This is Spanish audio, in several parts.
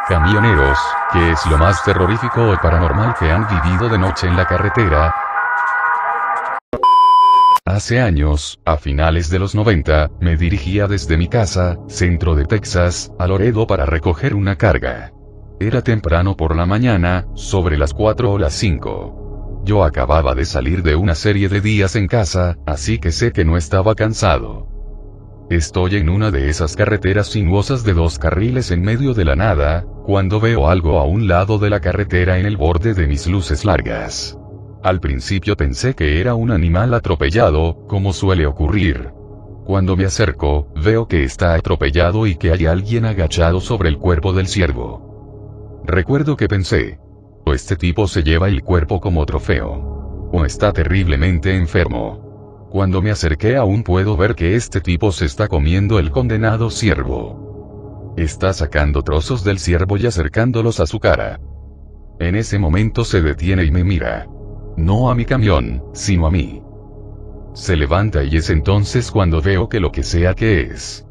Camioneros, ¿qué es lo más terrorífico o paranormal que han vivido de noche en la carretera? Hace años, a finales de los 90, me dirigía desde mi casa, centro de Texas, a Laredo para recoger una carga. Era temprano por la mañana, sobre las 4 o las 5. Yo acababa de salir de una serie de días en casa, así que sé que no estaba cansado. Estoy en una de esas carreteras sinuosas de 2 carriles en medio de la nada, cuando veo algo a un lado de la carretera en el borde de mis luces largas. Al principio pensé que era un animal atropellado, como suele ocurrir. Cuando me acerco, veo que está atropellado y que hay alguien agachado sobre el cuerpo del ciervo. Recuerdo que pensé: o este tipo se lleva el cuerpo como trofeo, o está terriblemente enfermo. Cuando me acerqué aún puedo ver que este tipo se está comiendo el condenado ciervo. Está sacando trozos del ciervo y acercándolos a su cara. En ese momento se detiene y me mira. No a mi camión, sino a mí. Se levanta y es entonces cuando veo que lo que sea que es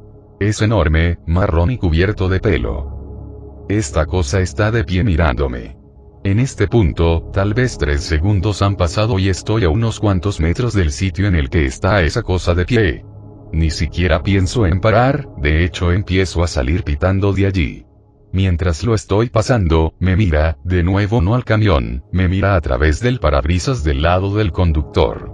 enorme, marrón y cubierto de pelo. Esta cosa está de pie mirándome. En este punto, tal vez 3 segundos han pasado y estoy a unos cuantos metros del sitio en el que está esa cosa de pie. Ni siquiera pienso en parar, de hecho empiezo a salir pitando de allí. Mientras lo estoy pasando, me mira, de nuevo no al camión, me mira a través del parabrisas del lado del conductor.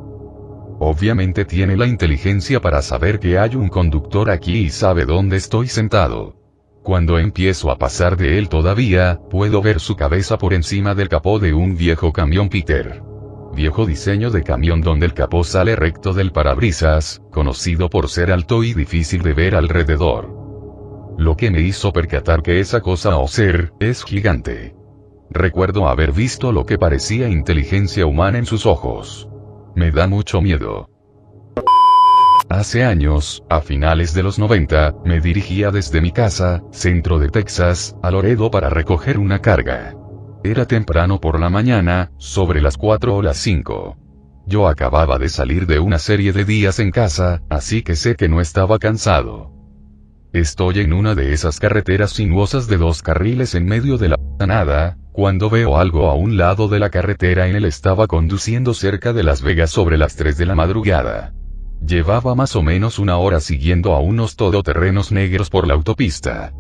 Obviamente tiene la inteligencia para saber que hay un conductor aquí y sabe dónde estoy sentado. Cuando empiezo a pasar de él todavía, puedo ver su cabeza por encima del capó de un viejo camión Peter. Viejo diseño de camión donde el capó sale recto del parabrisas, conocido por ser alto y difícil de ver alrededor. Lo que me hizo percatar que esa cosa o ser, es gigante. Recuerdo haber visto lo que parecía inteligencia humana en sus ojos. Me da mucho miedo. Hace años, a finales de los 90, me dirigía desde mi casa, centro de Texas, a Laredo para recoger una carga. Era temprano por la mañana, sobre las 4 o las 5. Yo acababa de salir de una serie de días en casa, así que sé que no estaba cansado. Estoy en una de esas carreteras sinuosas de 2 carriles en medio de la nada, cuando veo algo a un lado de la carretera. Él estaba conduciendo cerca de Las Vegas sobre las 3 de la madrugada. Llevaba más o menos una hora siguiendo a unos todoterrenos negros por la autopista.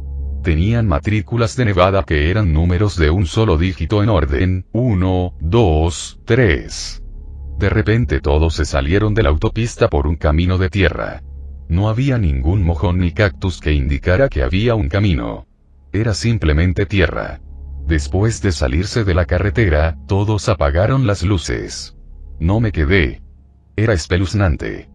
Tenían matrículas de Nevada que eran números de un solo dígito en orden, 1, 2, 3. De repente todos se salieron de la autopista por un camino de tierra. No había ningún mojón ni cactus que indicara que había un camino. Era simplemente tierra. Después de salirse de la carretera, todos apagaron las luces. No me quedé. Era espeluznante.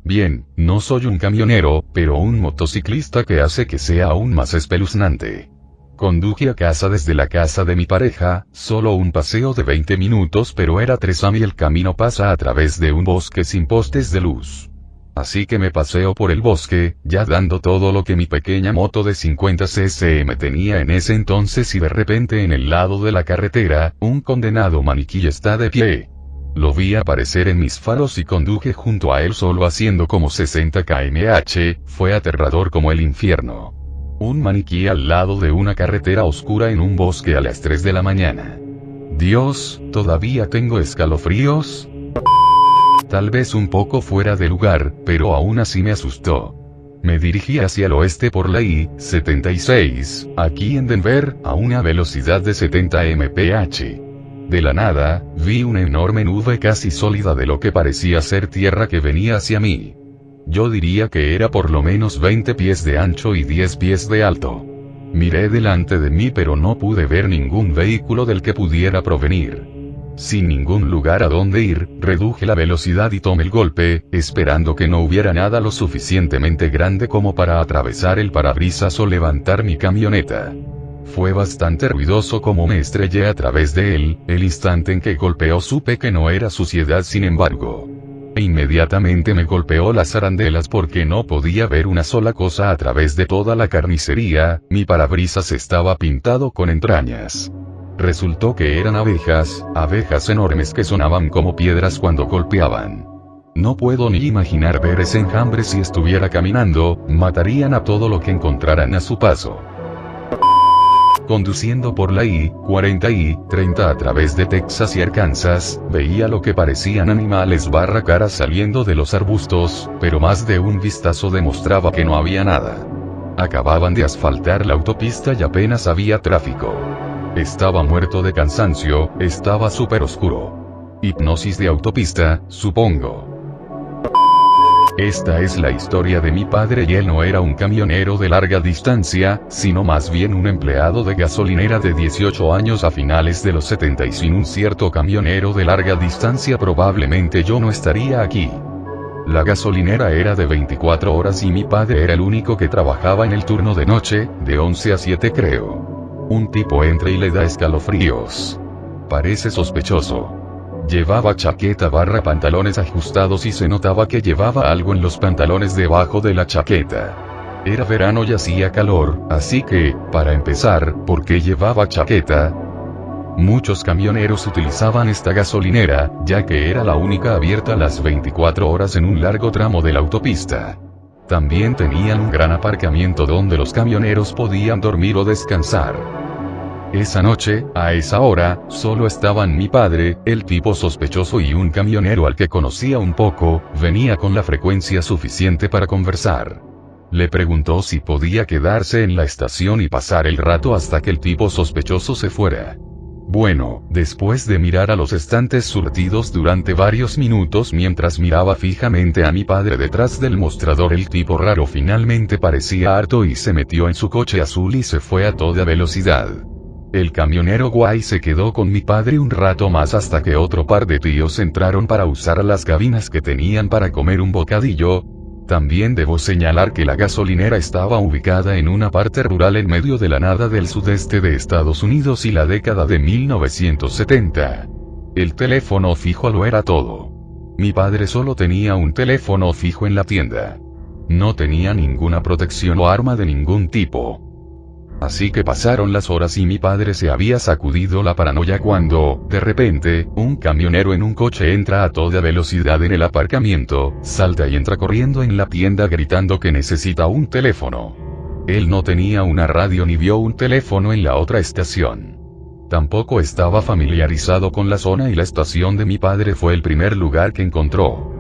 Bien, no soy un camionero, pero un motociclista que hace que sea aún más espeluznante. Conduje a casa desde la casa de mi pareja, solo un paseo de 20 minutos, pero era 3 am y el camino pasa a través de un bosque sin postes de luz. Así que me paseo por el bosque, ya dando todo lo que mi pequeña moto de 50 cc tenía en ese entonces, y de repente en el lado de la carretera, un condenado maniquí está de pie. Lo vi aparecer en mis faros y conduje junto a él solo haciendo como 60 km/h, fue aterrador como el infierno. Un maniquí al lado de una carretera oscura en un bosque a las 3 de la mañana. Dios, todavía tengo escalofríos. Tal vez un poco fuera de lugar, pero aún así me asustó. Me dirigí hacia el oeste por la I-76, aquí en Denver, a una velocidad de 70 mph. De la nada, vi una enorme nube casi sólida de lo que parecía ser tierra que venía hacia mí. Yo diría que era por lo menos 20 pies de ancho y 10 pies de alto. Miré delante de mí pero no pude ver ningún vehículo del que pudiera provenir. Sin ningún lugar a donde ir, reduje la velocidad y tomé el golpe, esperando que no hubiera nada lo suficientemente grande como para atravesar el parabrisas o levantar mi camioneta. Fue bastante ruidoso como me estrellé a través de él. El instante en que golpeó supe que no era suciedad, sin embargo. E inmediatamente me golpeó las arandelas porque no podía ver una sola cosa a través de toda la carnicería. Mi parabrisas estaba pintado con entrañas. Resultó que eran abejas enormes que sonaban como piedras cuando golpeaban. No puedo ni imaginar ver ese enjambre si estuviera caminando. Matarían a todo lo que encontraran a su paso. Conduciendo por la I-40 y 30 a través de Texas y Arkansas, veía lo que parecían animales barra caras saliendo de los arbustos, pero más de un vistazo demostraba que no había nada. Acababan de asfaltar la autopista y apenas había tráfico. Estaba muerto de cansancio, estaba súper oscuro. Hipnosis de autopista, supongo. Esta es la historia de mi padre y él no era un camionero de larga distancia, sino más bien un empleado de gasolinera de 18 años a finales de los 70 y sin un cierto camionero de larga distancia probablemente yo no estaría aquí. La gasolinera era de 24 horas y mi padre era el único que trabajaba en el turno de noche, de 11 a 7 creo. Un tipo entra y le da escalofríos. Parece sospechoso. Llevaba chaqueta barra pantalones ajustados y se notaba que llevaba algo en los pantalones debajo de la chaqueta. Era verano y hacía calor, así que, para empezar, ¿por qué llevaba chaqueta? Muchos camioneros utilizaban esta gasolinera, ya que era la única abierta las 24 horas en un largo tramo de la autopista. También tenían un gran aparcamiento donde los camioneros podían dormir o descansar. Esa noche, a esa hora, solo estaban mi padre, el tipo sospechoso y un camionero al que conocía un poco, venía con la frecuencia suficiente para conversar. Le preguntó si podía quedarse en la estación y pasar el rato hasta que el tipo sospechoso se fuera. Bueno, después de mirar a los estantes surtidos durante varios minutos mientras miraba fijamente a mi padre detrás del mostrador, el tipo raro finalmente parecía harto y se metió en su coche azul y se fue a toda velocidad. El camionero guay se quedó con mi padre un rato más hasta que otro par de tíos entraron para usar las cabinas que tenían para comer un bocadillo. También debo señalar que la gasolinera estaba ubicada en una parte rural en medio de la nada del sudeste de Estados Unidos y la década de 1970. El teléfono fijo lo era todo. Mi padre solo tenía un teléfono fijo en la tienda. No tenía ninguna protección o arma de ningún tipo. Así que pasaron las horas y mi padre se había sacudido la paranoia cuando, de repente, un camionero en un coche entra a toda velocidad en el aparcamiento, salta y entra corriendo en la tienda gritando que necesita un teléfono. Él no tenía una radio ni vio un teléfono en la otra estación. Tampoco estaba familiarizado con la zona y la estación de mi padre fue el primer lugar que encontró.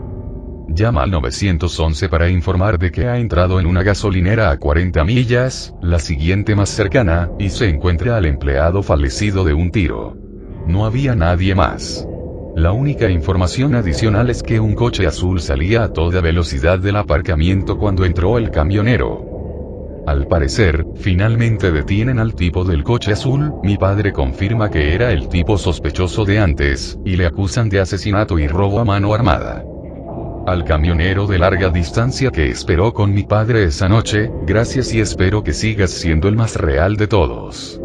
Llama al 911 para informar de que ha entrado en una gasolinera a 40 millas, la siguiente más cercana, y se encuentra al empleado fallecido de un tiro. No había nadie más. La única información adicional es que un coche azul salía a toda velocidad del aparcamiento cuando entró el camionero. Al parecer, finalmente detienen al tipo del coche azul, mi padre confirma que era el tipo sospechoso de antes, y le acusan de asesinato y robo a mano armada. Al camionero de larga distancia que esperó con mi padre esa noche, gracias y espero que sigas siendo el más real de todos.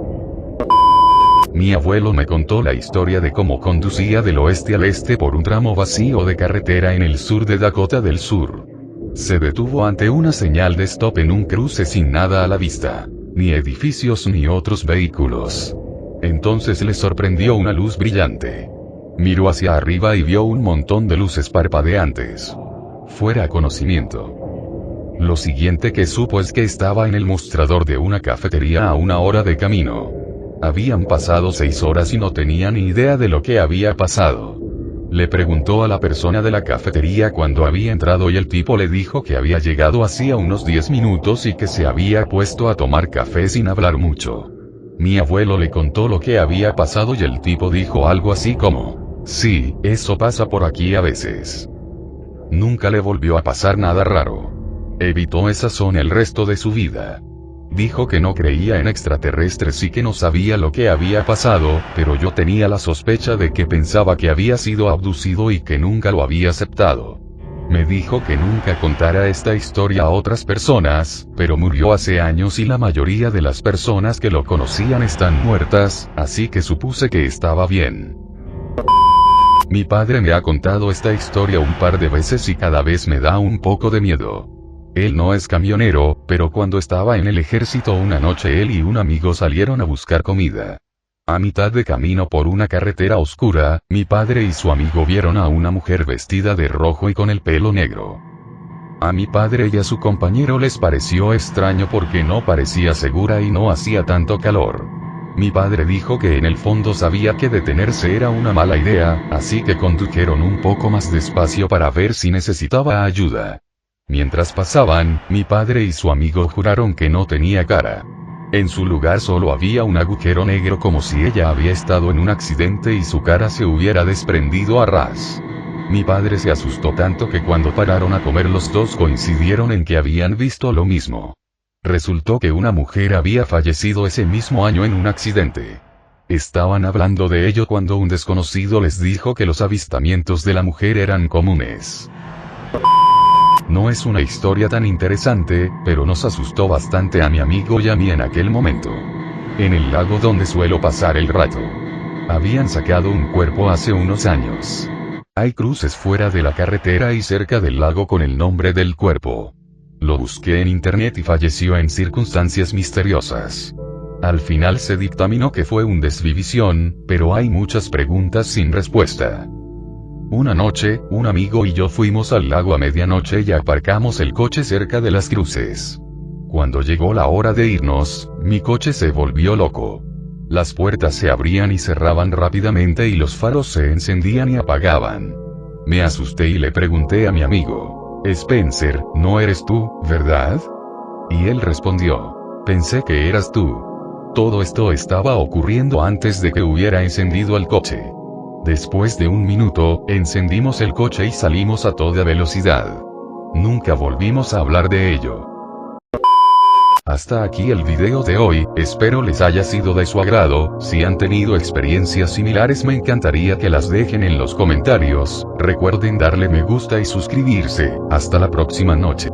Mi abuelo me contó la historia de cómo conducía del oeste al este por un tramo vacío de carretera en el sur de Dakota del Sur. Se detuvo ante una señal de stop en un cruce sin nada a la vista, ni edificios ni otros vehículos. Entonces le sorprendió una luz brillante. Miró hacia arriba y vio un montón de luces parpadeantes. Fuera conocimiento. Lo siguiente que supo es que estaba en el mostrador de una cafetería a 1 hora de camino. Habían pasado 6 horas y no tenía ni idea de lo que había pasado. Le preguntó a la persona de la cafetería cuándo había entrado y el tipo le dijo que había llegado hacía unos 10 minutos y que se había puesto a tomar café sin hablar mucho. Mi abuelo le contó lo que había pasado y el tipo dijo algo así como: sí, eso pasa por aquí a veces. Nunca le volvió a pasar nada raro. Evitó esa zona el resto de su vida. Dijo que no creía en extraterrestres y que no sabía lo que había pasado, pero yo tenía la sospecha de que pensaba que había sido abducido y que nunca lo había aceptado. Me dijo que nunca contara esta historia a otras personas, pero murió hace años y la mayoría de las personas que lo conocían están muertas, así que supuse que estaba bien. Mi padre me ha contado esta historia un par de veces y cada vez me da un poco de miedo. Él no es camionero, pero cuando estaba en el ejército una noche él y un amigo salieron a buscar comida. A mitad de camino por una carretera oscura, mi padre y su amigo vieron a una mujer vestida de rojo y con el pelo negro. A mi padre y a su compañero les pareció extraño porque no parecía segura y no hacía tanto calor. Mi padre dijo que en el fondo sabía que detenerse era una mala idea, así que condujeron un poco más despacio para ver si necesitaba ayuda. Mientras pasaban, mi padre y su amigo juraron que no tenía cara. En su lugar solo había un agujero negro como si ella había estado en un accidente y su cara se hubiera desprendido a ras. Mi padre se asustó tanto que cuando pararon a comer los dos coincidieron en que habían visto lo mismo. Resultó que una mujer había fallecido ese mismo año en un accidente. Estaban hablando de ello cuando un desconocido les dijo que los avistamientos de la mujer eran comunes. No es una historia tan interesante, pero nos asustó bastante a mi amigo y a mí en aquel momento. En el lago donde suelo pasar el rato. Habían sacado un cuerpo hace unos años. Hay cruces fuera de la carretera y cerca del lago con el nombre del cuerpo. Lo busqué en internet y falleció en circunstancias misteriosas. Al final se dictaminó que fue un desvivisión, pero hay muchas preguntas sin respuesta. Una noche, un amigo y yo fuimos al lago a medianoche y aparcamos el coche cerca de las cruces. Cuando llegó la hora de irnos, mi coche se volvió loco. Las puertas se abrían y cerraban rápidamente y los faros se encendían y apagaban. Me asusté y le pregunté a mi amigo: Spencer, no eres tú, ¿verdad? Y él respondió: pensé que eras tú. Todo esto estaba ocurriendo antes de que hubiera encendido el coche. Después de un minuto, encendimos el coche y salimos a toda velocidad. Nunca volvimos a hablar de ello. Hasta aquí el video de hoy, espero les haya sido de su agrado. Si han tenido experiencias similares me encantaría que las dejen en los comentarios. Recuerden darle me gusta y suscribirse. Hasta la próxima noche.